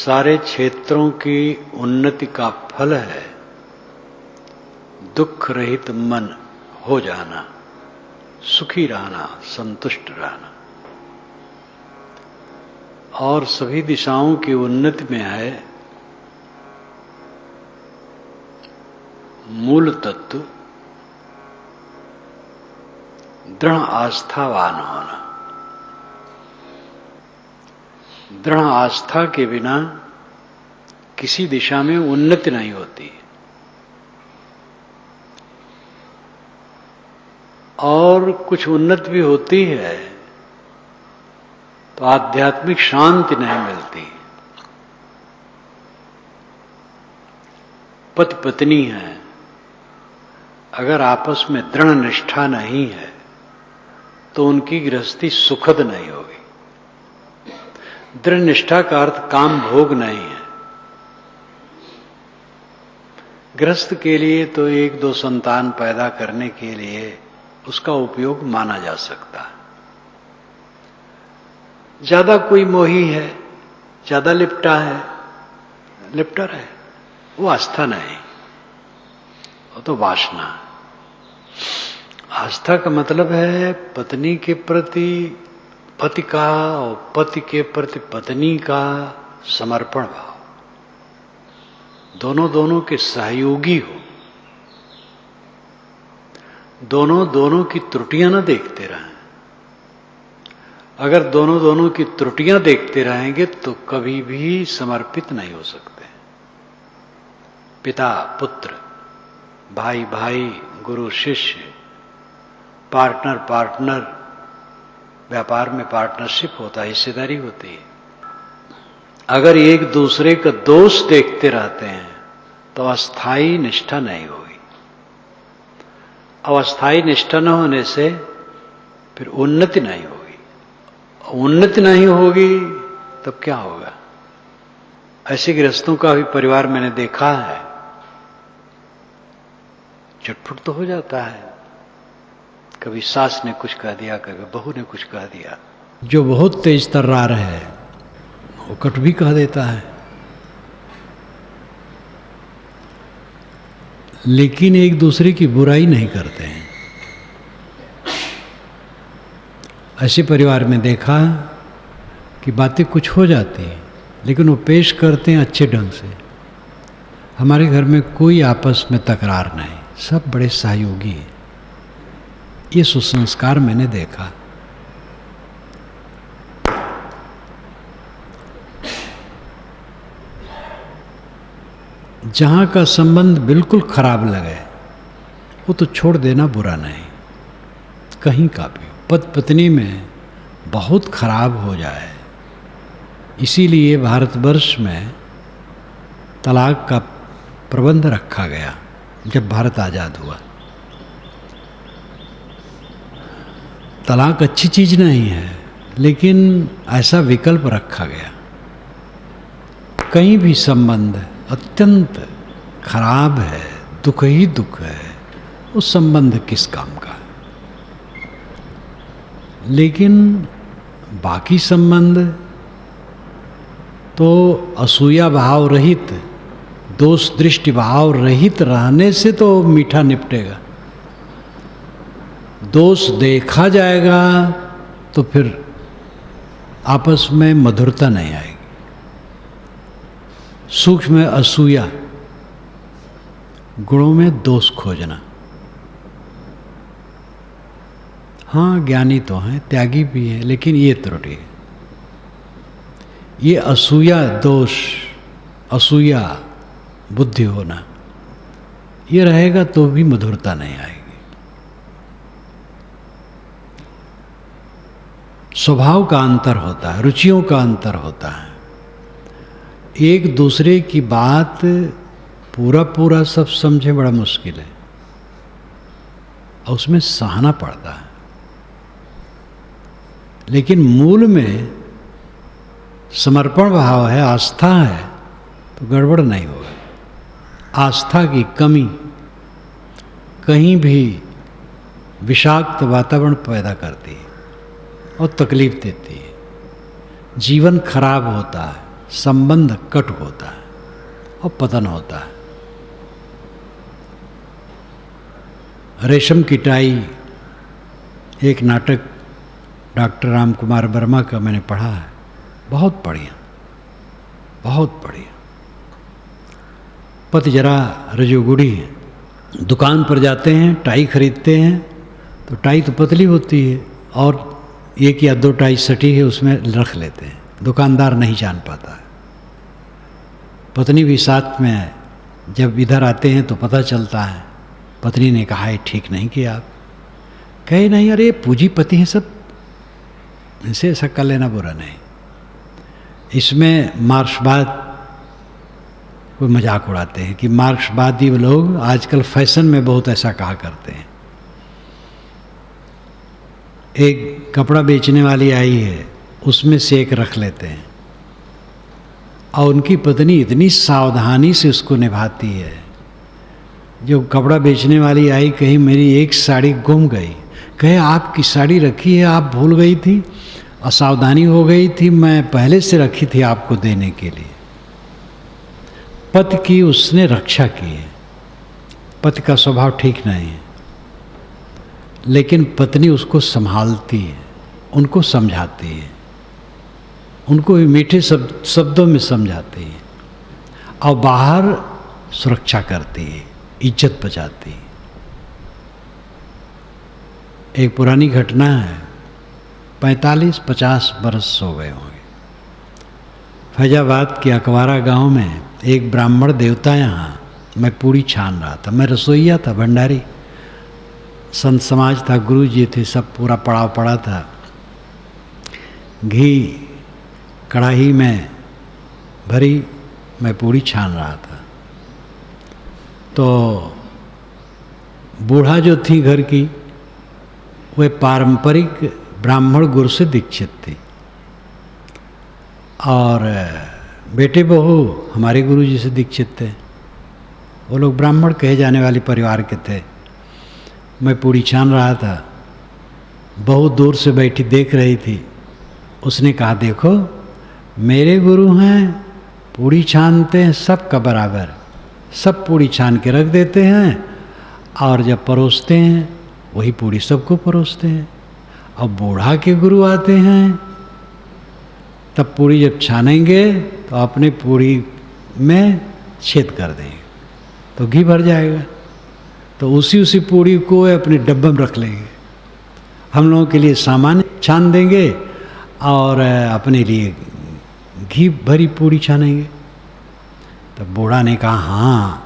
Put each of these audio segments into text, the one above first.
सारे क्षेत्रों की उन्नति का फल है दुख रहित मन हो जाना, सुखी रहना, संतुष्ट रहना। और सभी दिशाओं की उन्नति में है मूल तत्व दृढ़ आस्थावान होना। दृढ़ आस्था के बिना किसी दिशा में उन्नति नहीं होती और कुछ उन्नति भी होती है तो आध्यात्मिक शांति नहीं मिलती। पति पत्नी है, अगर आपस में दृढ़ निष्ठा नहीं है तो उनकी गृहस्थी सुखद नहीं होगी। दृढ़ निष्ठा का अर्थ काम भोग नहीं है। गृहस्थ के लिए तो एक दो संतान पैदा करने के लिए उसका उपयोग माना जा सकता है। ज्यादा कोई मोही है, ज्यादा लिपटा है, वो आस्था नहीं, वो तो वासना। आस्था का मतलब है पत्नी के प्रति पति का और पति के प्रति पत्नी का समर्पण भाव, दोनों के सहयोगी हो, दोनों की त्रुटियां न देखते रहें। अगर दोनों की त्रुटियां देखते रहेंगे तो कभी भी समर्पित नहीं हो सकते। पिता पुत्र, भाई भाई, गुरु शिष्य, पार्टनर, व्यापार में पार्टनरशिप होता है, हिस्सेदारी होती है। अगर एक दूसरे का दोष देखते रहते हैं तो अस्थायी निष्ठा नहीं होगी। अस्थायी निष्ठा न होने से फिर उन्नति नहीं होगी। उन्नति नहीं होगी तब क्या होगा? ऐसे गृहस्थों का भी परिवार मैंने देखा है, चटपुट तो हो जाता है। कभी सास ने कुछ कह दिया, कभी बहू ने कुछ कह दिया। जो बहुत तेज तर्रार है वो कट भी कह देता है, लेकिन एक दूसरे की बुराई नहीं करते हैं। ऐसे परिवार में देखा कि बातें कुछ हो जाती हैं लेकिन वो पेश करते हैं अच्छे ढंग से। हमारे घर में कोई आपस में तकरार नहीं, सब बड़े सहयोगी हैं। ये सुसंस्कार मैंने देखा। जहां का संबंध बिल्कुल खराब लगे वो तो छोड़ देना बुरा नहीं, कहीं का भी। पति पत्नी में बहुत खराब हो जाए, इसीलिए भारतवर्ष में तलाक का प्रबंध रखा गया जब भारत आजाद हुआ। तलाक अच्छी चीज नहीं है, लेकिन ऐसा विकल्प रखा गया। कहीं भी संबंध अत्यंत खराब है, दुख ही दुख है, उस संबंध किस काम का। लेकिन बाकी संबंध तो असूया भाव रहित, दोष दृष्टि भाव रहित रहने से तो मीठा निपटेगा। दोष देखा जाएगा तो फिर आपस में मधुरता नहीं आएगी। सूक्ष्म असूया, गुणों में दोष खोजना। हाँ, ज्ञानी तो हैं, त्यागी भी है, लेकिन ये त्रुटि है। ये असूया दोष, असूया बुद्धि होना, ये रहेगा तो भी मधुरता नहीं आएगी। स्वभाव का अंतर होता है, रुचियों का अंतर होता है। एक दूसरे की बात पूरा सब समझे बड़ा मुश्किल है और उसमें सहना पड़ता है। लेकिन मूल में समर्पण भाव है, आस्था है, तो गड़बड़ नहीं होगा। आस्था की कमी कहीं भी विषाक्त वातावरण पैदा करती है और तकलीफ देती है। जीवन खराब होता है, संबंध कट होता है और पतन होता है। रेशम की टाई एक नाटक डॉक्टर राम कुमार वर्मा का मैंने पढ़ा है, बहुत बढ़िया, बहुत बढ़िया। पति जरा रजोगुड़ी है, दुकान पर जाते हैं, टाई खरीदते हैं तो टाई तो पतली होती है और एक या दो टाई सटी है उसमें रख लेते हैं, दुकानदार नहीं जान पाता है। पत्नी भी साथ में है, जब इधर आते हैं तो पता चलता है। पत्नी ने कहा ये ठीक नहीं किया आप। कहे नहीं, अरे पूंजीपति हैं सब, इनसे ऐसा कर लेना बुरा नहीं। इसमें मार्क्सवाद कोई मजाक उड़ाते हैं कि मार्क्सवादी लोग आजकल फैशन में बहुत ऐसा कहा करते हैं। एक कपड़ा बेचने वाली आई है, उसमें से एक रख लेते हैं और उनकी पत्नी इतनी सावधानी से उसको निभाती है। जो कपड़ा बेचने वाली आई, कहीं मेरी एक साड़ी गुम गई, कहे आपकी साड़ी रखी है, आप भूल गई थी, असावधानी हो गई थी, मैं पहले से रखी थी आपको देने के लिए। पति की उसने रक्षा की है। पति का स्वभाव ठीक नहीं है, लेकिन पत्नी उसको संभालती है, उनको समझाती है, उनको मीठे शब्दों में समझाती है और बाहर सुरक्षा करती है, इज्जत बचाती है। एक पुरानी घटना है, 45-50 बरस हो गए होंगे। फैजाबाद के अकवारा गांव में एक ब्राह्मण देवता, यहाँ मैं पूरी छान रहा था, मैं रसोइया था, भंडारी, संत समाज था, गुरु जी थे, सब पूरा पड़ाव पड़ा था। घी कढ़ाई में भरी, मैं पूरी छान रहा था। तो बूढ़ा जो थी घर की, वे पारंपरिक ब्राह्मण गुरु से दीक्षित थी और बेटे बहू हमारे गुरु जी से दीक्षित थे। वो लोग ब्राह्मण कहे जाने वाले परिवार के थे। मैं पूड़ी छान रहा था, बहुत दूर से बैठी देख रही थी। उसने कहा देखो मेरे गुरु हैं, पूड़ी छानते हैं सबका बराबर, सब पूड़ी छान के रख देते हैं और जब परोसते हैं वही पूड़ी सबको परोसते हैं। अब बूढ़ा के गुरु आते हैं तब पूड़ी जब छानेंगे तो अपने पूड़ी में छेद कर देंगे तो घी भर जाएगा, तो उसी पूड़ी को अपने डब्बे में रख लेंगे। हम लोगों के लिए सामान छान देंगे और अपने लिए घी भरी पूड़ी छानेंगे। तब बूढ़ा ने कहा हाँ,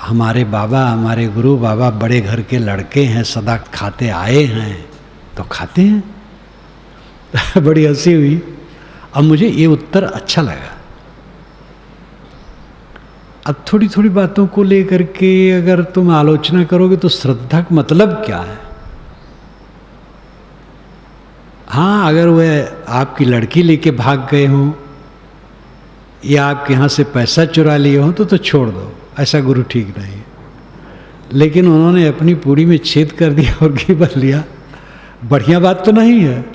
हमारे बाबा, हमारे गुरु बाबा बड़े घर के लड़के हैं, सदा खाते आए हैं तो खाते हैं। बड़ी हंसी हुई। अब मुझे ये उत्तर अच्छा लगा। अब थोड़ी थोड़ी बातों को लेकर के अगर तुम आलोचना करोगे तो श्रद्धा का मतलब क्या है? हाँ, अगर वह आपकी लड़की लेके भाग गए हों या आपके यहाँ से पैसा चुरा लिए हों तो छोड़ दो, ऐसा गुरु ठीक नहीं है। लेकिन उन्होंने अपनी पूड़ी में छेद कर दिया और घी भर लिया, बढ़िया बात तो नहीं है।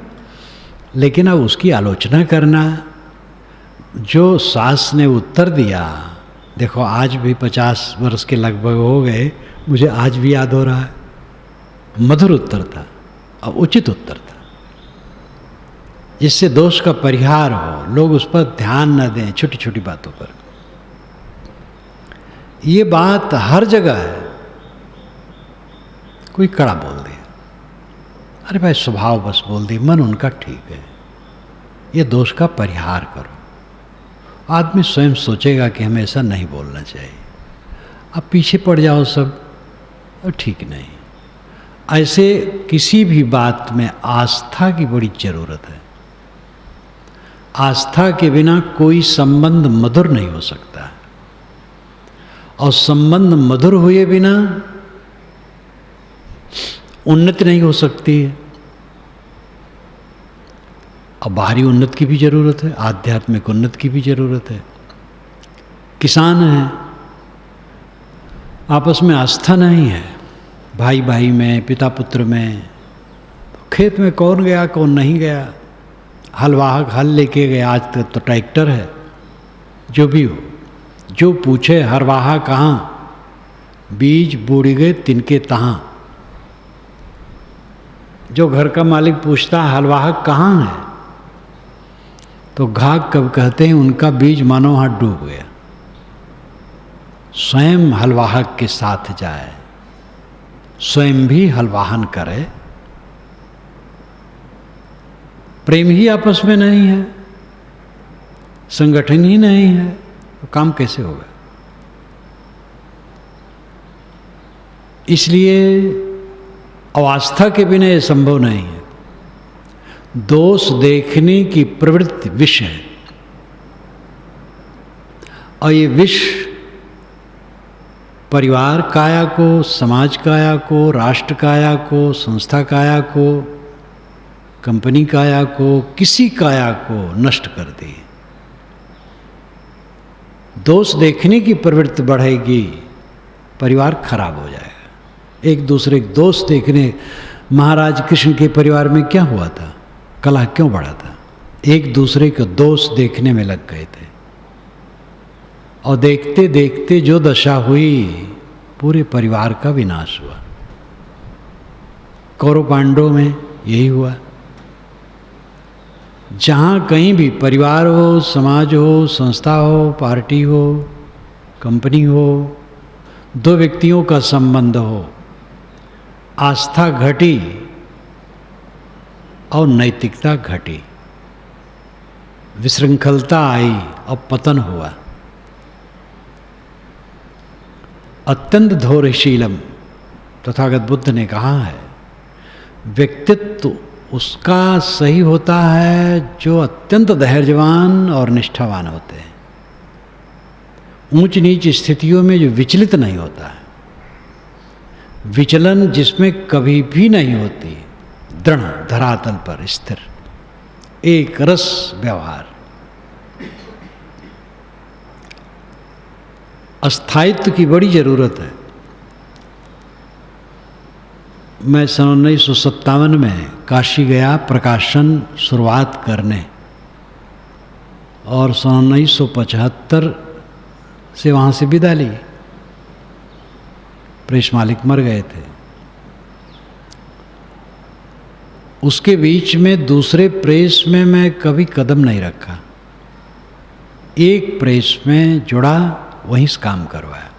लेकिन अब उसकी आलोचना करना, जो सास ने उत्तर दिया, देखो आज भी 50 वर्ष के लगभग हो गए, मुझे आज भी याद हो रहा है। मधुर उत्तर था और उचित उत्तर था, जिससे दोष का परिहार हो, लोग उस पर ध्यान न दें छोटी छोटी बातों पर। ये बात हर जगह है। कोई कड़ा बोल दिया, अरे भाई स्वभाव बस बोल दी, मन उनका ठीक है, ये दोष का परिहार करो। आदमी स्वयं सोचेगा कि हमें ऐसा नहीं बोलना चाहिए। अब पीछे पड़ जाओ सब, और ठीक नहीं। ऐसे किसी भी बात में आस्था की बड़ी जरूरत है। आस्था के बिना कोई संबंध मधुर नहीं हो सकता, और संबंध मधुर हुए बिना उन्नति नहीं हो सकती है। और बाहरी उन्नति की भी जरूरत है, आध्यात्मिक उन्नति की भी जरूरत है। किसान हैं, आपस में आस्था नहीं है, भाई भाई में, पिता पुत्र में। तो खेत में कौन गया कौन नहीं गया, हलवाहक हल लेके गया, आज तक तो ट्रैक्टर है, जो भी हो, जो पूछे हरवाहा कहाँ, बीज बूढ़ गए तिनके तहाँ। जो घर का मालिक पूछता है हलवाहक कहाँ है, तो घाक कब कहते हैं उनका बीज मानो हाथ डूब गया। स्वयं हलवाहक के साथ जाए, स्वयं भी हलवाहन करे। प्रेम ही आपस में नहीं है, संगठन ही नहीं है, तो काम कैसे होगा। इसलिए अवास्था के बिना यह संभव नहीं है। दोष देखने की प्रवृत्ति विष है, और ये विष परिवार काया को, समाज काया को, राष्ट्र काया को, संस्था काया को, कंपनी काया को, किसी काया को नष्ट कर दी। दोष देखने की प्रवृत्ति बढ़ेगी, परिवार खराब हो जाएगा। एक दूसरे के दोष देखने, महाराज कृष्ण के परिवार में क्या हुआ था, कलह क्यों बढ़ा था? एक दूसरे के दोष देखने में लग गए थे, और देखते देखते जो दशा हुई, पूरे परिवार का विनाश हुआ। कौरव पांडवों में यही हुआ। जहाँ कहीं भी परिवार हो, समाज हो, संस्था हो, पार्टी हो, कंपनी हो, दो व्यक्तियों का संबंध हो, आस्था घटी और नैतिकता घटी, विशृंखलता आई और पतन हुआ। अत्यंत धैर्यशीलम, तथागत बुद्ध ने कहा है, व्यक्तित्व उसका सही होता है जो अत्यंत धैर्यवान और निष्ठावान होते हैं, ऊंच नीच स्थितियों में जो विचलित नहीं होता है, विचलन जिसमें कभी भी नहीं होती, दृढ़ धरातल पर स्थिर, एक रस व्यवहार। अस्थायित्व की बड़ी जरूरत है। मैं सन 1957 में काशी गया प्रकाशन शुरुआत करने, और सन 1975 से वहाँ से विदा ली। प्रेस मालिक मर गए थे। उसके बीच में दूसरे प्रेस में मैं कभी कदम नहीं रखा, एक प्रेस में जुड़ा, वहीं से काम करवाया।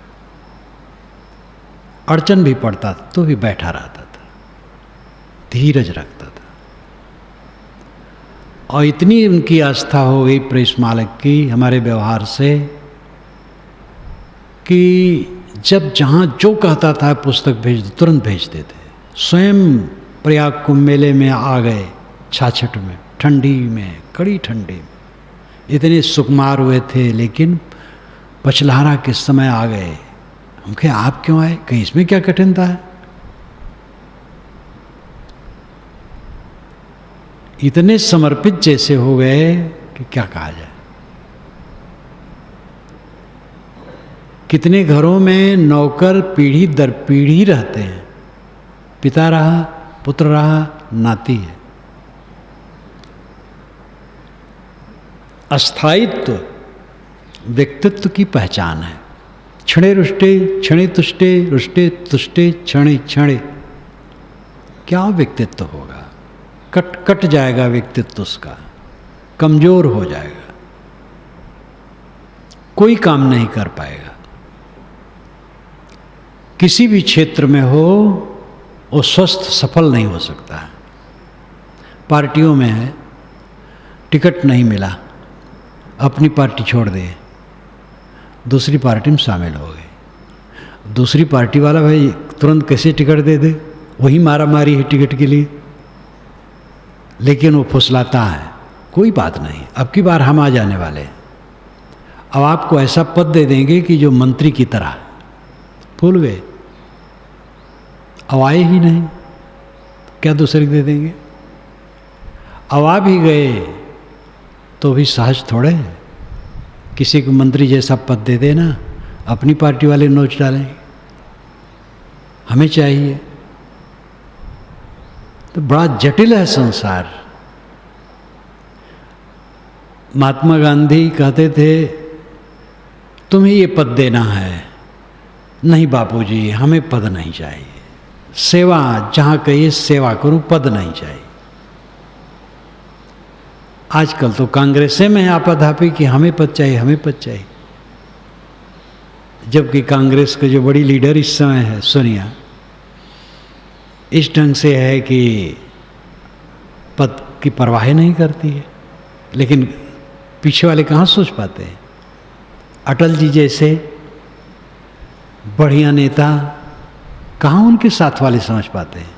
अड़चन भी पड़ता तो भी बैठा रहता था, धीरज रखता था। और इतनी उनकी आस्था हो गई प्रेस मालिक की हमारे व्यवहार से, कि जब जहाँ जो कहता था पुस्तक भेज दो, तुरंत भेज देते। स्वयं प्रयाग कुंभ मेले में आ गए, छाछठ में, ठंडी में, कड़ी ठंडी में, इतने सुकुमार हुए थे, लेकिन पचलहरा के समय आ गए। हम कहे आप क्यों आए, कहीं इसमें क्या कठिनता है? इतने समर्पित जैसे हो गए कि क्या कहा जाए। कितने घरों में नौकर पीढ़ी दर पीढ़ी रहते हैं, पिता रहा, पुत्र रहा, नाती है। अस्थायित्व व्यक्तित्व की पहचान है। क्षणे रुष्टे, क्षणे तुष्टे, रुष्टे तुष्टे, क्षणे क्षणे। क्या व्यक्तित्व होगा? कट जाएगा व्यक्तित्व उसका, कमजोर हो जाएगा, कोई काम नहीं कर पाएगा। किसी भी क्षेत्र में हो, वो स्वस्थ सफल नहीं हो सकता है। पार्टियों में है, टिकट नहीं मिला, अपनी पार्टी छोड़ दे, दूसरी पार्टी में शामिल हो गए। दूसरी पार्टी वाला भाई तुरंत कैसे टिकट दे दे, वही मारा मारी है टिकट के लिए, लेकिन वो फुसलाता है, कोई बात नहीं, अब की बार हम आ जाने वाले हैं, अब आपको ऐसा पद दे देंगे कि जो मंत्री की तरह। भूल गए, अब आए ही नहीं, क्या दूसरे को दे देंगे? अब आ भी गए तो भी सहज थोड़े हैं, किसी को मंत्री जैसा पद दे देना, अपनी पार्टी वाले नोच डालें, हमें चाहिए। तो बड़ा जटिल है संसार। महात्मा गांधी कहते थे तुम्हें ये पद देना है। नहीं बापूजी, हमें पद नहीं चाहिए, सेवा जहाँ कहिए सेवा करूं, पद नहीं चाहिए। आजकल तो कांग्रेसे में है आपाधापी कि हमें पद चाहिए, हमें पद चाहिए। जबकि कांग्रेस के जो बड़ी लीडर इस समय है सोनिया, इस ढंग से है कि पद की परवाह नहीं करती है। लेकिन पीछे वाले कहाँ सोच पाते हैं। अटल जी जैसे बढ़िया नेता कहाँ उनके साथ वाले समझ पाते हैं।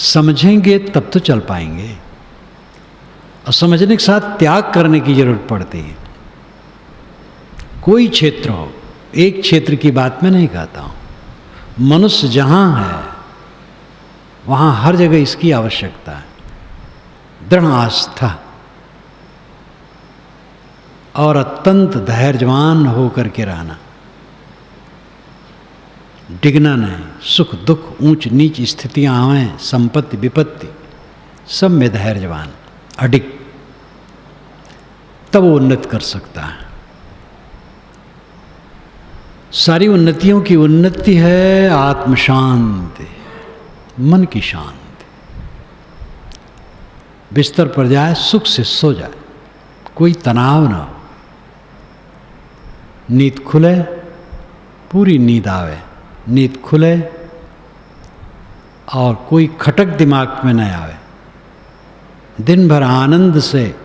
समझेंगे तब तो चल पाएंगे, और समझने के साथ त्याग करने की जरूरत पड़ती है। कोई क्षेत्र हो, एक क्षेत्र की बात मैं नहीं कहता हूं। मनुष्य जहां है वहां हर जगह इसकी आवश्यकता है। दृढ़ आस्था और अत्यंत धैर्यवान होकर के रहना, डिगना नहीं। सुख दुख ऊंच नीच स्थितियां आवें, संपत्ति विपत्ति, सब में धैर्यवान अडिग, तब वो उन्नत कर सकता है। सारी उन्नतियों की उन्नति है आत्म शांति, मन की शांति। बिस्तर पर जाए सुख से सो जाए, कोई तनाव ना हो, नींद खुले, पूरी नींद आवे, नींद खुले और कोई खटक दिमाग में न आवे। दिन भर आनंद से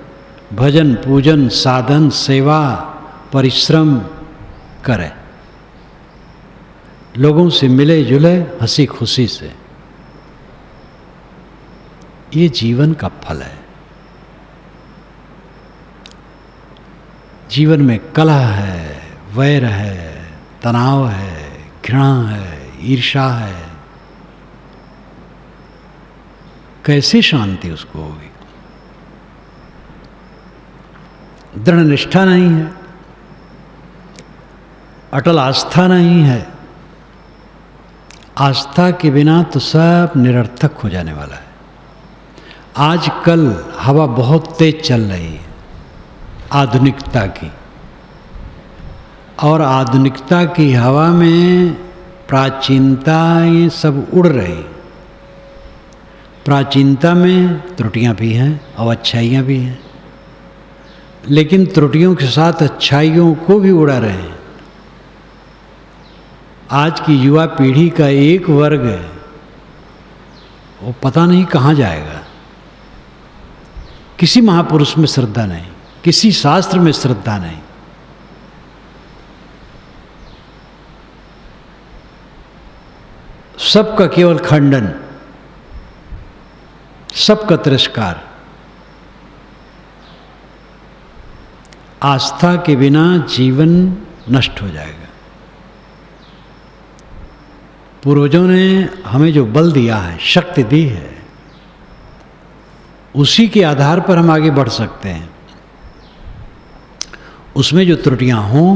भजन पूजन साधन सेवा परिश्रम करे, लोगों से मिले जुले हंसी खुशी से। ये जीवन का फल है। जीवन में कलह है, वैर है, तनाव है, घृणा है, ईर्ष्या है, कैसे शांति उसको होगी। दृढ़ निष्ठा नहीं है, अटल आस्था नहीं है। आस्था के बिना तो सब निरर्थक हो जाने वाला है। आजकल हवा बहुत तेज चल रही है आधुनिकता की, और आधुनिकता की हवा में प्राचीनता ये सब उड़ रही। प्राचीनता में त्रुटियां भी हैं और अच्छाइयां भी हैं, लेकिन त्रुटियों के साथ अच्छाइयों को भी उड़ा रहे हैं। आज की युवा पीढ़ी का एक वर्ग है, वो पता नहीं कहाँ जाएगा। किसी महापुरुष में श्रद्धा नहीं, किसी शास्त्र में श्रद्धा नहीं। सबका केवल खंडन, सबका तिरस्कार। आस्था के बिना जीवन नष्ट हो जाएगा। पूर्वजों ने हमें जो बल दिया है, शक्ति दी है, उसी के आधार पर हम आगे बढ़ सकते हैं। उसमें जो त्रुटियां हों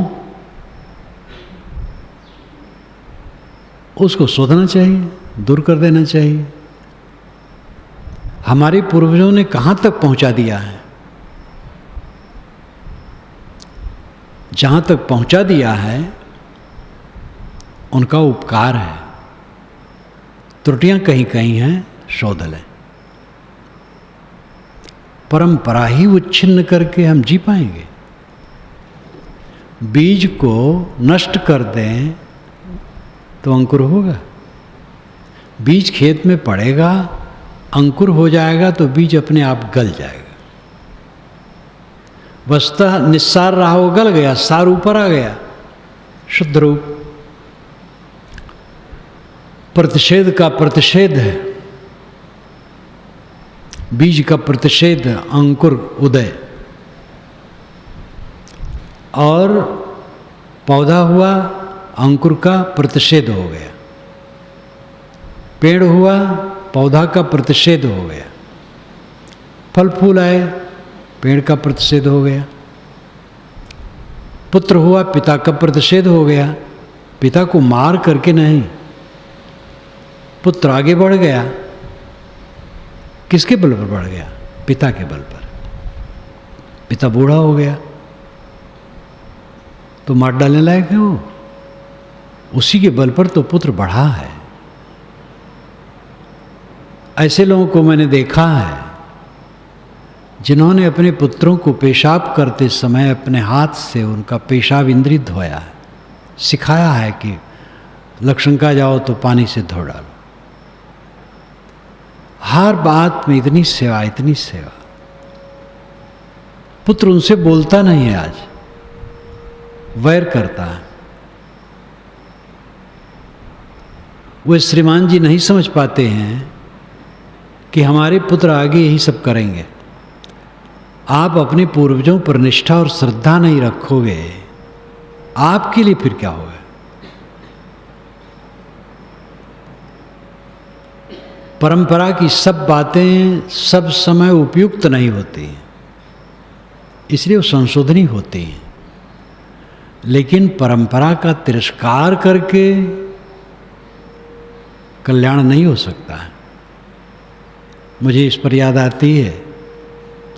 उसको शोधना चाहिए, दूर कर देना चाहिए। हमारे पूर्वजों ने कहां तक पहुंचा दिया है, जहां तक पहुंचा दिया है उनका उपकार है। त्रुटियां कहीं कहीं हैं, शोध लें। परंपरा ही उच्छिन्न करके हम जी पाएंगे। बीज को नष्ट कर दें तो अंकुर होगा। बीज खेत में पड़ेगा, अंकुर हो जाएगा तो बीज अपने आप गल जाएगा। वस्तुतः निस्सार रहा हो, गल गया, सार ऊपर आ गया, शुद्ध रूप। प्रतिषेध का प्रतिषेध है, बीज का प्रतिषेध अंकुर उदय, और पौधा हुआ, अंकुर का प्रतिषेध हो गया। पेड़ हुआ, पौधा का प्रतिषेध हो गया। फल फूल आए, पेड़ का प्रतिषेध हो गया। पुत्र हुआ, पिता का प्रतिषेध हो गया। पिता को मार करके नहीं, पुत्र आगे बढ़ गया। किसके बल पर बढ़ गया? पिता के बल पर। पिता बूढ़ा हो गया, तो मार डालने लायक है वो। उसी के बल पर तो पुत्र बढ़ा है। ऐसे लोगों को मैंने देखा है जिन्होंने अपने पुत्रों को पेशाब करते समय अपने हाथ से उनका पेशाब इंद्रिय धोया है, सिखाया है कि लक्षणका जाओ तो पानी से धो डालो। हर बात में इतनी सेवा, इतनी सेवा। पुत्र उनसे बोलता नहीं है, आज वैर करता है। वे श्रीमान जी नहीं समझ पाते हैं कि हमारे पुत्र आगे यही सब करेंगे। आप अपने पूर्वजों पर निष्ठा और श्रद्धा नहीं रखोगे, आपके लिए फिर क्या होगा? परंपरा की सब बातें सब समय उपयुक्त नहीं होती, इसलिए वो संशोधनी होती हैं। लेकिन परंपरा का तिरस्कार करके कल्याण नहीं हो सकता है। मुझे इस पर याद आती है,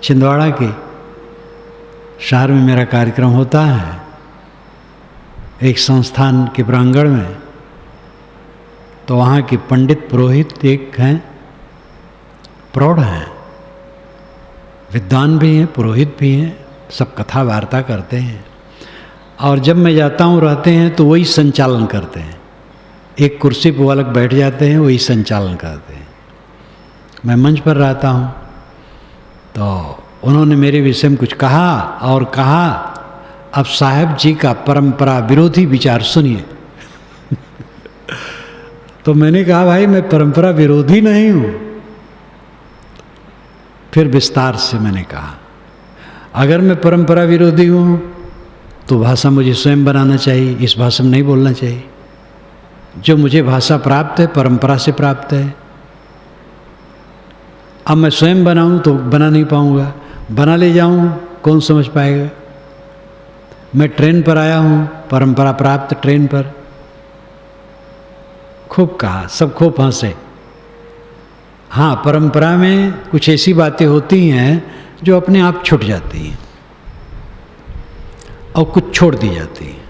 छिंदवाड़ा के शहर में मेरा कार्यक्रम होता है, एक संस्थान के प्रांगण में। तो वहाँ के पंडित पुरोहित एक हैं, प्रौढ़ हैं, विद्वान भी हैं, पुरोहित भी हैं, सब कथा वार्ता करते हैं। और जब मैं जाता हूँ रहते हैं तो वही संचालन करते हैं। एक कुर्सी पर वो अलग बैठ जाते हैं, वही संचालन करते हैं। मैं मंच पर रहता हूँ तो उन्होंने मेरे विषय में कुछ कहा और कहा, अब साहब जी का परंपरा विरोधी विचार सुनिए। तो मैंने कहा भाई मैं परंपरा विरोधी नहीं हूँ। फिर विस्तार से मैंने कहा अगर मैं परंपरा विरोधी हूँ तो भाषा मुझे स्वयं बनाना चाहिए, इस भाषा में नहीं बोलना चाहिए। जो मुझे भाषा प्राप्त है परंपरा से प्राप्त है। अब मैं स्वयं बनाऊं तो बना नहीं पाऊंगा, बना ले जाऊं कौन समझ पाएगा। मैं ट्रेन पर आया हूं, परंपरा प्राप्त ट्रेन पर। खूब कहा, सब खूब हंसे। हाँ, परंपरा में कुछ ऐसी बातें होती हैं जो अपने आप छूट जाती हैं और कुछ छोड़ दी जाती हैं,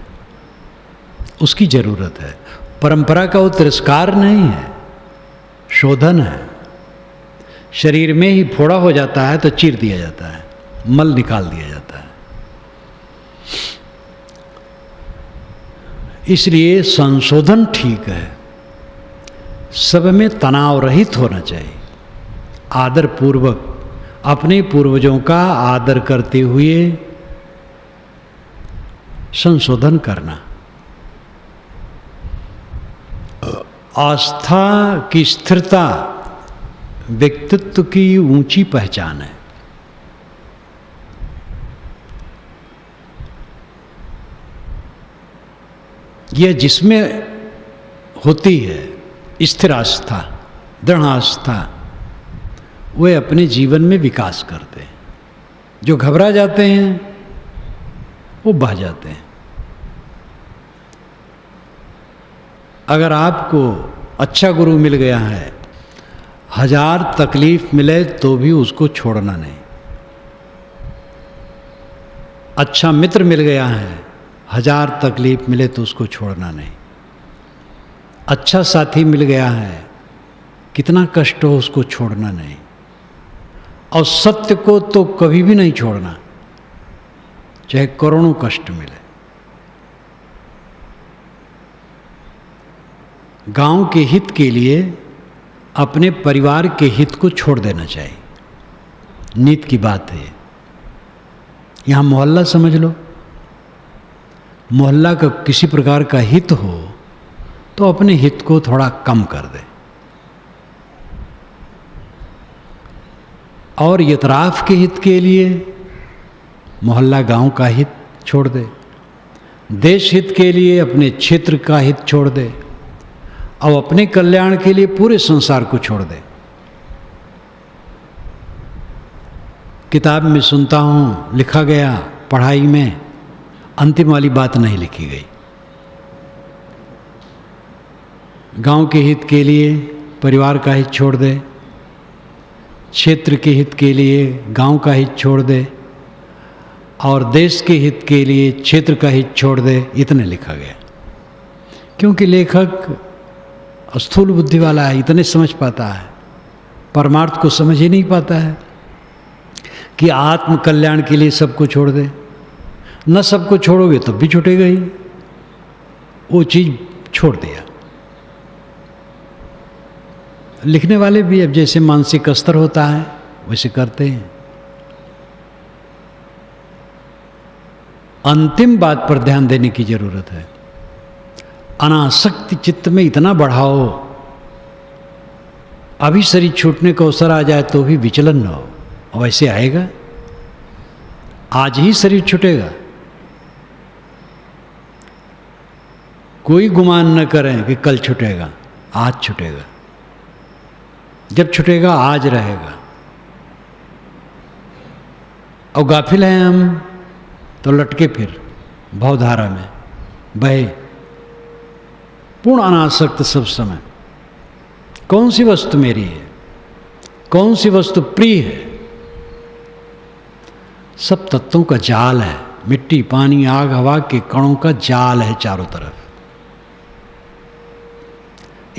उसकी जरूरत है। परंपरा का वो तिरस्कार नहीं है, शोधन है। शरीर में ही फोड़ा हो जाता है तो चीर दिया जाता है, मल निकाल दिया जाता है। इसलिए संशोधन ठीक है, सब में तनाव रहित होना चाहिए। आदर पूर्वक अपने पूर्वजों का आदर करते हुए संशोधन करना। आस्था की स्थिरता व्यक्तित्व की ऊंची पहचान है। यह जिसमें होती है स्थिर आस्था, दृढ़ आस्था, वे अपने जीवन में विकास करते हैं। जो घबरा जाते हैं वो बह जाते हैं। अगर आपको अच्छा गुरु मिल गया है, 1000 तकलीफ मिले तो भी उसको छोड़ना नहीं। अच्छा मित्र मिल गया है, 1000 तकलीफ मिले तो उसको छोड़ना नहीं। अच्छा साथी मिल गया है, कितना कष्ट हो उसको छोड़ना नहीं। और सत्य को तो कभी भी नहीं छोड़ना, चाहे करोड़ों कष्ट मिले। गांव के हित के लिए अपने परिवार के हित को छोड़ देना चाहिए। नीत की बात है। यहाँ मोहल्ला समझ लो, मोहल्ला का किसी प्रकार का हित हो तो अपने हित को थोड़ा कम कर दे और यतराफ के हित के लिए मोहल्ला गांव का हित छोड़ दे, देश हित के लिए अपने क्षेत्र का हित छोड़ दे और अपने कल्याण के लिए पूरे संसार को छोड़ दे। किताब में सुनता हूँ लिखा गया, पढ़ाई में अंतिम वाली बात नहीं लिखी गई। गांव के हित के लिए परिवार का हित छोड़ दे, क्षेत्र के हित के लिए गांव का हित छोड़ दे और देश के हित के लिए क्षेत्र का हित छोड़ दे, इतने लिखा गया। क्योंकि लेखक स्थूल बुद्धि वाला है, इतने समझ पाता है, परमार्थ को समझ ही नहीं पाता है कि आत्म कल्याण के लिए सबको छोड़ दे। न सबको छोड़ोगे तब भी छूटेगा ही, वो चीज़ छोड़ दिया। लिखने वाले भी अब जैसे मानसिक स्तर होता है वैसे करते हैं। अंतिम बात पर ध्यान देने की जरूरत है। अनासक्ति चित्त में इतना बढ़ाओ, अभी शरीर छूटने का अवसर आ जाए तो भी विचलन न हो। और वैसे आएगा, आज ही शरीर छूटेगा। कोई गुमान न करें कि कल छूटेगा, आज छूटेगा। जब छूटेगा आज रहेगा। और गाफिल हैं हम तो लटके फिर भवधारा में बहे, पूर्ण अनासक्त सब समय। कौन सी वस्तु मेरी है, कौन सी वस्तु प्रिय है? सब तत्वों का जाल है, मिट्टी पानी आग हवा के कणों का जाल है चारों तरफ।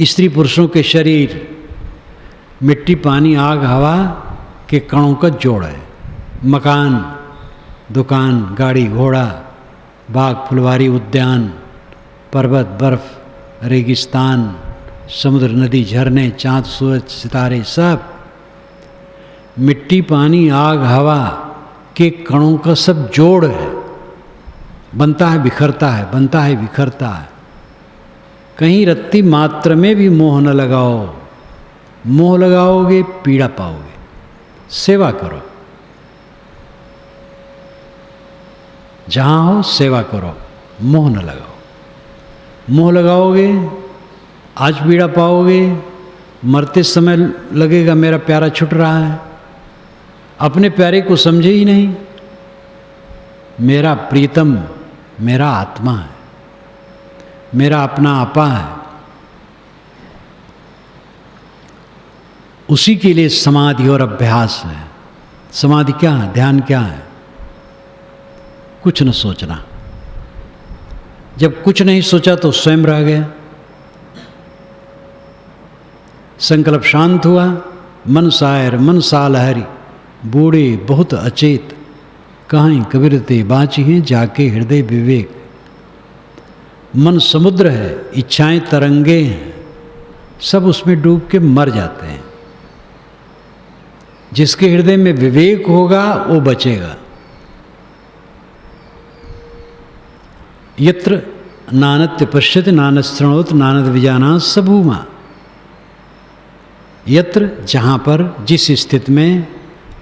स्त्री पुरुषों के शरीर मिट्टी पानी आग हवा के कणों का जोड़ है। मकान, दुकान, गाड़ी घोड़ा, बाग फुलवारी, उद्यान, पर्वत बर्फ, रेगिस्तान, समुद्र नदी झरने, चांद सूरज सितारे, सब मिट्टी पानी आग हवा के कणों का सब जोड़ है। बनता है बिखरता है, बनता है बिखरता है। कहीं रत्ती मात्र में भी मोह न लगाओ। मोह लगाओगे पीड़ा पाओगे। सेवा करो, जहां हो सेवा करो, मोह न लगाओ। मोह लगाओगे आज पीड़ा पाओगे। मरते समय लगेगा मेरा प्यारा छूट रहा है। अपने प्यारे को समझे ही नहीं। मेरा प्रीतम मेरा आत्मा है, मेरा अपना आपा है। उसी के लिए समाधि और अभ्यास है। समाधि क्या है, ध्यान क्या है? कुछ न सोचना। जब कुछ नहीं सोचा तो स्वयं रह गया। संकल्प शांत हुआ, मन सायर मन साल हरि, बूढ़े बहुत अचेत, कहीं कबीरते बाँची हैं जाके हृदय विवेक। मन समुद्र है, इच्छाएं तरंगे हैं, सब उसमें डूब के मर जाते हैं। जिसके हृदय में विवेक होगा वो बचेगा। यत्र नानत्य पश्यति नानद शृणोत नानद विजानात् स भूमा। यत्र जहाँ पर जिस स्थिति में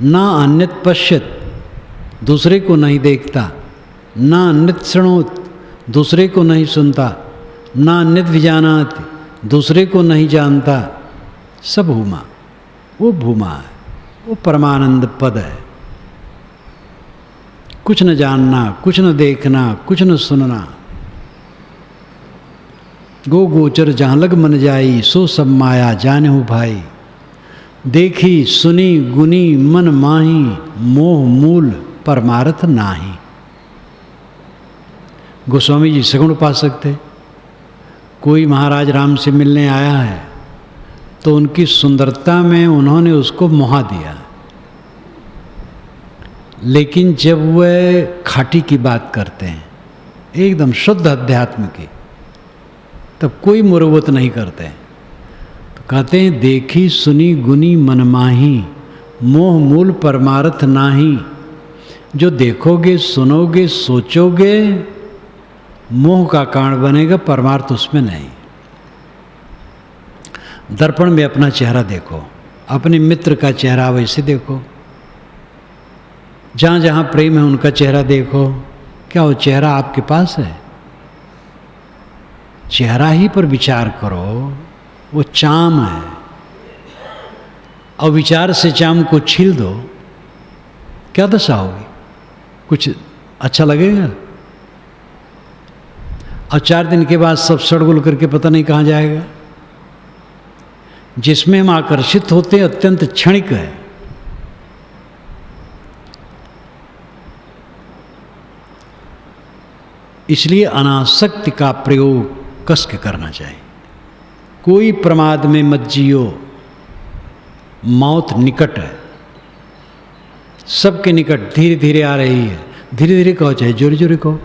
ना अन्यत पश्यत दूसरे को नहीं देखता, ना अन्यत शृणोत दूसरे को नहीं सुनता, ना अन्यत विजानात् दूसरे को नहीं जानता, स भूमा वो भूमा है, वो परमानंद पद है। कुछ न जानना, कुछ न देखना, कुछ न सुनना। गो गोचर जहाँ लग मन जाई, सो सब माया जाने हो भाई। देखी सुनी गुनी मन माही, मोह मूल परमार्थ नाही। गोस्वामी जी सगुण उपासक थे। कोई महाराज राम से मिलने आया है तो उनकी सुंदरता में उन्होंने उसको मोहा दिया। लेकिन जब वह खाटी की बात करते हैं, एकदम शुद्ध अध्यात्म की, तब कोई मुरवत नहीं करते हैं। तो कहते हैं देखी सुनी गुनी मनमाही, मोह मूल परमार्थ नाही। जो देखोगे सुनोगे सोचोगे मोह का कारण बनेगा, परमार्थ उसमें नहीं। दर्पण में अपना चेहरा देखो, अपने मित्र का चेहरा वैसे देखो। जहाँ जहाँ प्रेम है उनका चेहरा देखो। क्या वो चेहरा आपके पास है? चेहरा ही पर विचार करो, वो चाम है। और विचार से चाम को छील दो, क्या दशा होगी? कुछ अच्छा लगेगा? और 4 दिन के बाद सब सड़गुल करके पता नहीं कहाँ जाएगा। जिसमें हम आकर्षित होते हैं अत्यंत क्षणिक है। इसलिए अनासक्ति का प्रयोग कस के करना चाहिए। कोई प्रमाद में मत जियो, मौत निकट है, सबके निकट धीरे धीरे आ रही है। धीरे धीरे कहो चाहे जोरे जोरे कहो,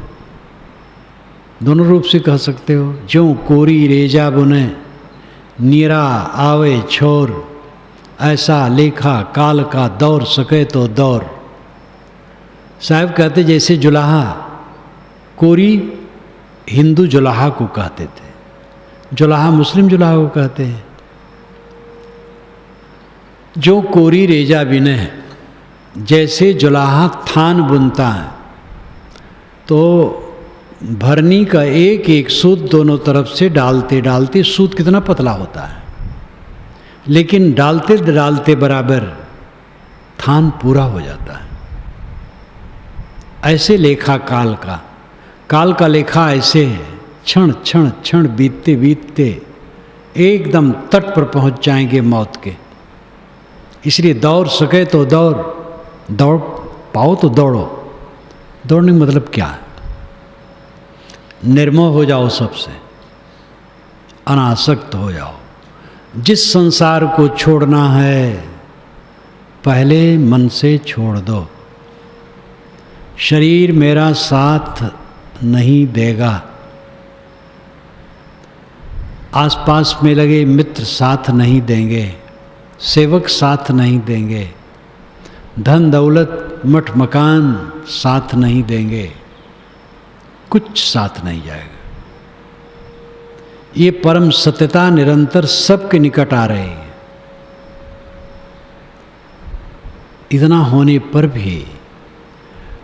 दोनों रूप से कह सकते हो। ज्यों कोरी रेजा बुने नीरा आवे छोर, ऐसा लेखा काल का दौर सके तो दौर। साहब कहते जैसे जुलाहा, कोरी हिंदू जुलाहा को कहते थे, जुलाहा मुस्लिम जुलाहा को कहते हैं। जो कोरी रेजा बिने है, जैसे जुलाहा थान बुनता है तो भरनी का एक एक सूत दोनों तरफ से डालते डालते सूत कितना पतला होता है, लेकिन डालते डालते बराबर थान पूरा हो जाता है। ऐसे लेखा काल का लेखा ऐसे है, क्षण क्षण क्षण बीतते बीतते एकदम तट पर पहुंच जाएंगे मौत के। इसलिए दौड़ सके तो दौड़ पाओ तो दौड़ो। दौड़ने का मतलब क्या है? निर्मोह हो जाओ, सबसे अनासक्त हो जाओ। जिस संसार को छोड़ना है पहले मन से छोड़ दो। शरीर मेरा साथ नहीं देगा, आसपास में लगे मित्र साथ नहीं देंगे, सेवक साथ नहीं देंगे, धन दौलत मठ मकान साथ नहीं देंगे, कुछ साथ नहीं जाएगा। ये परम सत्यता निरंतर सबके निकट आ रही है। इतना होने पर भी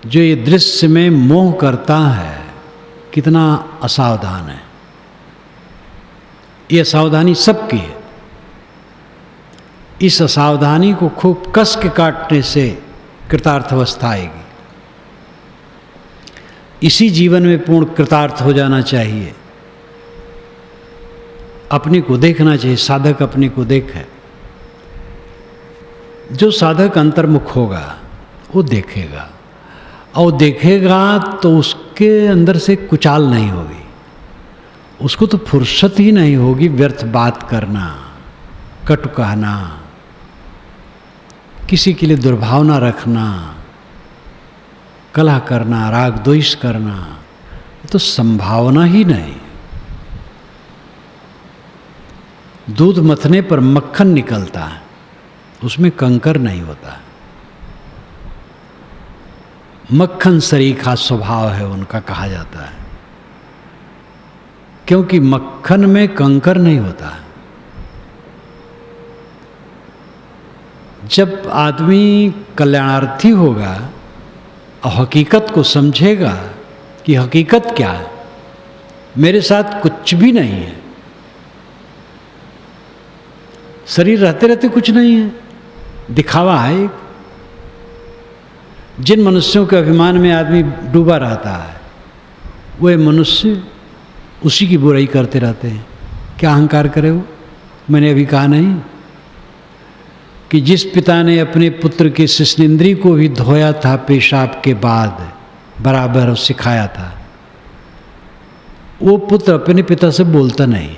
जो ये दृश्य में मोह करता है कितना असावधान है। ये असावधानी सबकी है। इस असावधानी को खूब कस के काटने से कृतार्थ अवस्था आएगी। इसी जीवन में पूर्ण कृतार्थ हो जाना चाहिए। अपने को देखना चाहिए, साधक अपने को देखे। जो साधक अंतर्मुख होगा वो देखेगा, और देखेगा तो उसके अंदर से कुचाल नहीं होगी, उसको तो फुर्सत ही नहीं होगी व्यर्थ बात करना, कटु कहना, किसी के लिए दुर्भावना रखना, कलह करना, राग द्वेष करना, तो संभावना ही नहीं। दूध मथने पर मक्खन निकलता है, उसमें कंकर नहीं होता। मक्खन सरीखा स्वभाव है उनका, कहा जाता है, क्योंकि मक्खन में कंकर नहीं होता। जब आदमी कल्याणार्थी होगा और हकीकत को समझेगा कि हकीकत क्या है, मेरे साथ कुछ भी नहीं है, शरीर रहते रहते कुछ नहीं है, दिखावा है। जिन मनुष्यों के अभिमान में आदमी डूबा रहता है वे मनुष्य उसी की बुराई करते रहते हैं। क्या अहंकार करे वो? मैंने अभी कहा नहीं कि जिस पिता ने अपने पुत्र की शिश्नेंद्री को भी धोया था पेशाब के बाद बराबर सिखाया था, वो पुत्र अपने पिता से बोलता नहीं।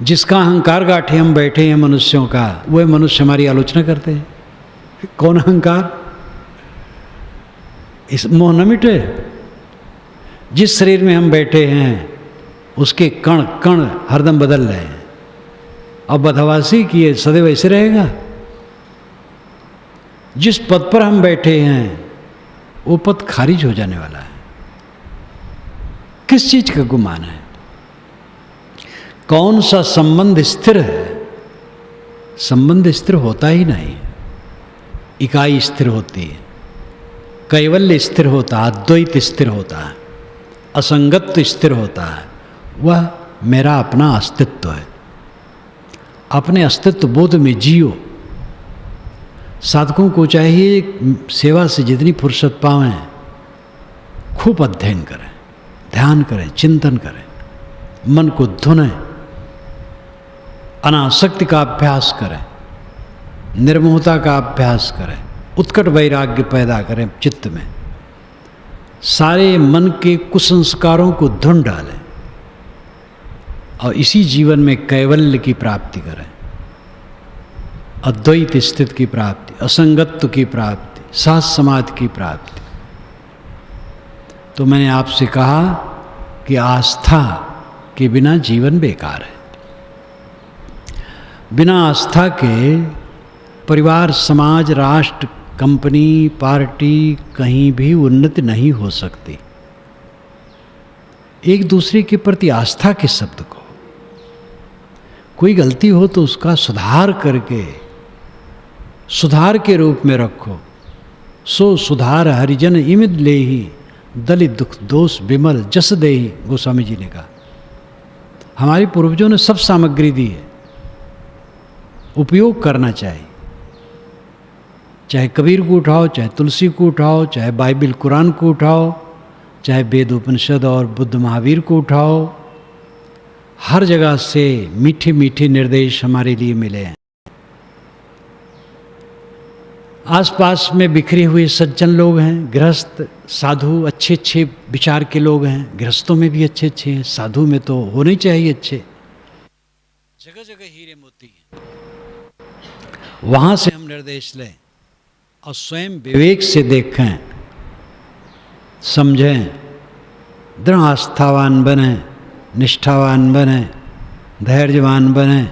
जिसका अहंकार गाठे हम बैठे हैं मनुष्यों का, वह मनुष्य हमारी आलोचना करते हैं। कौन अहंकार? इस मोह न मिटे। जिस शरीर में हम बैठे हैं उसके कण कण हरदम बदल रहे हैं, और बदहवासी किए सदैव ऐसे रहेगा। जिस पद पर हम बैठे हैं वो पद खारिज हो जाने वाला है। किस चीज का गुमान है? कौन सा संबंध स्थिर है? संबंध स्थिर होता ही नहीं। इकाई स्थिर होती है, कैवल्य स्थिर होता है, अद्वैत स्थिर होता है, असंगत्व स्थिर होता है। वह मेरा अपना अस्तित्व है। अपने अस्तित्व बोध में जियो। साधकों को चाहिए सेवा से जितनी फुर्सत पावें खूब अध्ययन करें, ध्यान करें, चिंतन करें, मन को धुनें, अनासक्ति का अभ्यास करें, निर्मोहता का अभ्यास करें, उत्कट वैराग्य पैदा करें चित्त में। सारे मन के कुसंस्कारों को धुन डालें और इसी जीवन में कैवल्य की प्राप्ति करें, अद्वैत स्थिति की प्राप्ति, असंगत्व की प्राप्ति, सह समाधि की प्राप्ति। तो मैंने आपसे कहा कि आस्था के बिना जीवन बेकार है। बिना आस्था के परिवार, समाज, राष्ट्र, कंपनी, पार्टी कहीं भी उन्नति नहीं हो सकती। एक दूसरे के प्रति आस्था के शब्द को, कोई गलती हो तो उसका सुधार करके, सुधार के रूप में रखो। सो सुधार हरिजन इमिद लेहि, दलित दुख दोष विमल जस देहि, गोस्वामी जी ने कहा। हमारे पूर्वजों ने सब सामग्री दी है, उपयोग करना चाहिए। चाहे कबीर को उठाओ, चाहे तुलसी को उठाओ, चाहे बाइबिल कुरान को उठाओ, चाहे वेद उपनिषद और बुद्ध महावीर को उठाओ, हर जगह से मीठे मीठे निर्देश हमारे लिए मिले हैं। आसपास में बिखरे हुए सज्जन लोग हैं, गृहस्थ, साधु, अच्छे अच्छे विचार के लोग हैं। गृहस्थों में भी अच्छे अच्छे हैं, साधु में तो होने चाहिए अच्छे। जगह जगह हीरे मोती हैं, वहाँ से हम निर्देश लें और स्वयं विवेक से देखें, समझें, दृढ़ आस्थावान बने, निष्ठावान बने, धैर्यवान बने,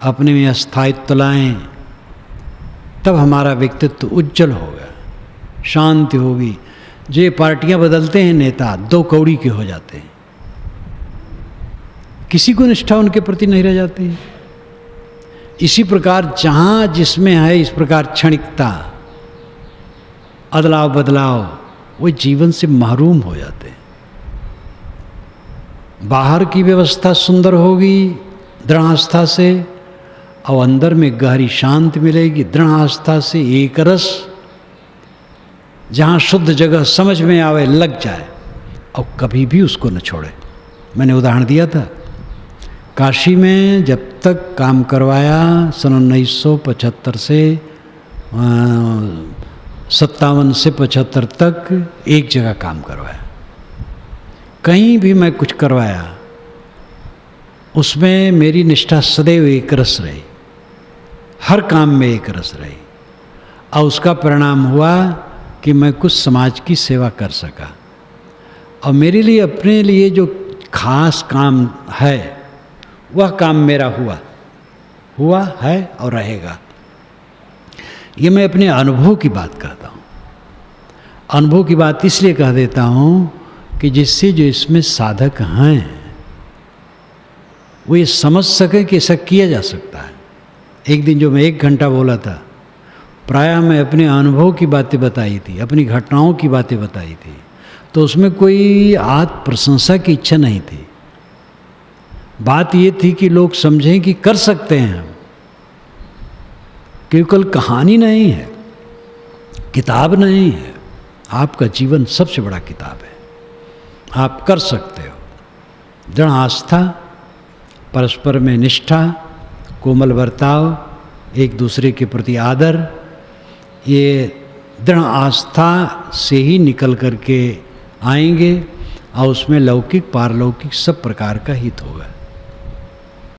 अपने में स्थायित्व लाएं। तब हमारा व्यक्तित्व उज्जवल होगा, शांति होगी। जो ये पार्टियां बदलते हैं नेता, दो कौड़ी के हो जाते हैं, किसी को निष्ठा उनके प्रति नहीं रह जाती। इसी प्रकार जहां जिसमें है इस प्रकार क्षणिकता, अदलाव बदलाव, वो जीवन से महरूम हो जाते हैं। बाहर की व्यवस्था सुंदर होगी दृढ़ आस्था से, और अंदर में गहरी शांति मिलेगी दृढ़ आस्था से। एक रस, जहाँ शुद्ध जगह समझ में आवे, लग जाए और कभी भी उसको न छोड़े। मैंने उदाहरण दिया था, काशी में जब तक काम करवाया सन 1975 से 57 से 75 तक एक जगह काम करवाया। कहीं भी मैं कुछ करवाया उसमें मेरी निष्ठा सदैव एक रस रही, हर काम में एक रस रही। और उसका परिणाम हुआ कि मैं कुछ समाज की सेवा कर सका। और मेरे लिए, अपने लिए जो खास काम है, वह काम मेरा हुआ है और रहेगा। ये मैं अपने अनुभव की बात करता हूँ। अनुभव की बात इसलिए कह देता हूँ कि जिससे जो इसमें साधक हैं वो ये समझ सके कि ऐसा किया जा सकता है। एक दिन जो मैं 1 घंटा बोला था, प्रायः मैं अपने अनुभव की बातें बताई थी, अपनी घटनाओं की बातें बताई थी। तो उसमें कोई आत्म प्रशंसा की इच्छा नहीं थी। बात ये थी कि लोग समझें कि कर सकते हैं हम, केवल कहानी नहीं है, किताब नहीं है, आपका जीवन सबसे बड़ा किताब है। आप कर सकते हो। दृढ़ आस्था, परस्पर में निष्ठा, कोमल बर्ताव, एक दूसरे के प्रति आदर, ये दृढ़ आस्था से ही निकल करके आएंगे और उसमें लौकिक पारलौकिक सब प्रकार का हित होगा।